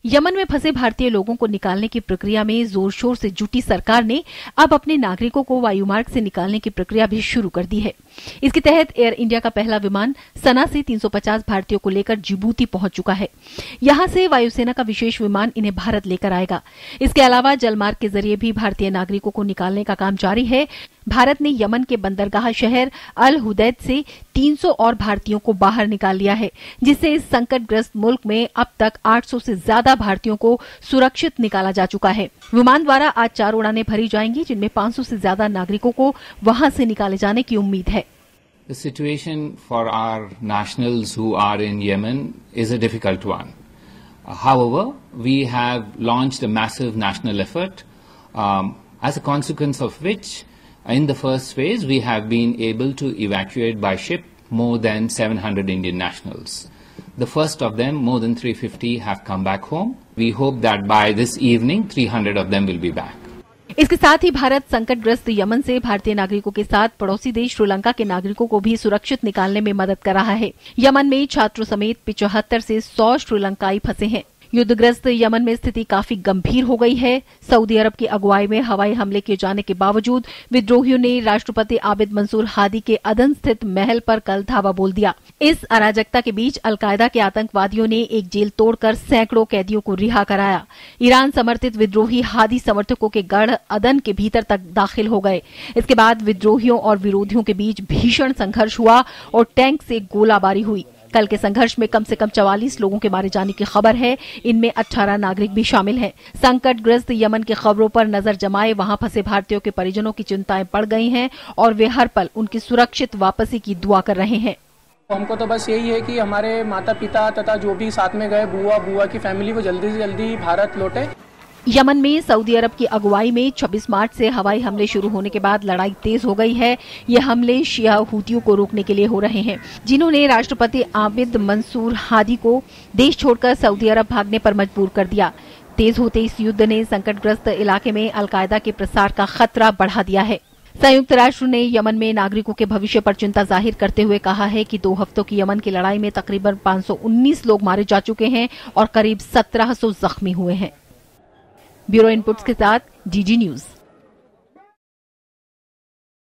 Yemen में फंसे भारतीय लोगों को निकालने की प्रक्रिया में जोर शोर से जुटी सरकार ने अब अपने नागरिकों को वायुमार्ग से निकालने की प्रक्रिया भी शुरू कर दी है। इसके तहत एयर इंडिया का पहला विमान सना से 350 भारतीयों को लेकर जिबूती पहुंच चुका है। यहां से वायुसेना का विशेष विमान इन्हें भारत लेकर आएगा। इसके अलावा जलमार्ग के जरिए भी भारतीय नागरिकों को निकालने का काम जारी है। भारत ने यमन के बंदरगाह शहर अल हुदैद से 300 और भारतीयों को बाहर निकाल लिया है, जिससे इस संकटग्रस्त मुल्क में अब तक 800 से ज्यादा भारतीयों को सुरक्षित निकाला जा चुका है। विमान द्वारा आज 4 उड़ानें भरी जाएंगी, जिनमें 500 से ज्यादा नागरिकों को वहां से निकाले जाने की उम्मीद है। The situation for our nationals who are in Yemen is a difficult one. However, we have launched a massive national effort, as a consequence of which, in the first phase, we have been able to evacuate by ship more than 700 Indian nationals. The first of them, more than 350, have come back home. We hope that by this evening, 300 of them will be back. इसके साथ ही भारत संकटग्रस्त Yemen से भारतीय नागरिकों के साथ पड़ोसी देश श्रीलंका के नागरिकों को भी सुरक्षित निकालने में मदद कर रहा है। यमन में छात्रों समेत 75 से 100 श्रीलंकाई फंसे हैं। युद्धग्रस्त यमन में स्थिति काफी गंभीर हो गई है। सऊदी अरब की अगुवाई में हवाई हमले किए जाने के बावजूद विद्रोहियों ने राष्ट्रपति आबिद मंसूर हादी के अदन स्थित महल पर कल धावा बोल दिया। इस अराजकता के बीच अलकायदा के आतंकवादियों ने एक जेल तोड़कर सैकड़ों कैदियों को रिहा कराया। ईरान समर्थित विद्रोही हादी समर्थकों के गढ़ अदन के भीतर तक दाखिल हो गए। इसके बाद विद्रोहियों और विरोधियों के बीच भीषण संघर्ष हुआ और टैंक से गोलाबारी हुई। कल के संघर्ष में कम से कम 44 लोगों के मारे जाने की खबर है। इनमें 18 नागरिक भी शामिल हैं। संकटग्रस्त यमन की खबरों पर नजर जमाए वहां फंसे भारतीयों के परिजनों की चिंताएं बढ़ गई हैं और वे हर पल उनकी सुरक्षित वापसी की दुआ कर रहे हैं। हमको तो बस यही है कि हमारे माता पिता तथा जो भी साथ में गए बुआ की फैमिली वो जल्दी से जल्दी भारत लौटे। यमन में सऊदी अरब की अगुवाई में 26 मार्च से हवाई हमले शुरू होने के बाद लड़ाई तेज हो गई है। ये हमले शिया हूतियों को रोकने के लिए हो रहे हैं, जिन्होंने राष्ट्रपति आबिद मंसूर हादी को देश छोड़कर सऊदी अरब भागने पर मजबूर कर दिया। तेज होते इस युद्ध ने संकटग्रस्त इलाके में अलकायदा के प्रसार का खतरा बढ़ा दिया है। संयुक्त राष्ट्र ने यमन में नागरिकों के भविष्य पर चिंता जाहिर करते हुए कहा है कि 2 हफ्तों की यमन की लड़ाई में तकरीबन 519 लोग मारे जा चुके हैं और करीब 1700 जख्मी हुए हैं। ब्यूरो इनपुट्स के साथ डीजी न्यूज।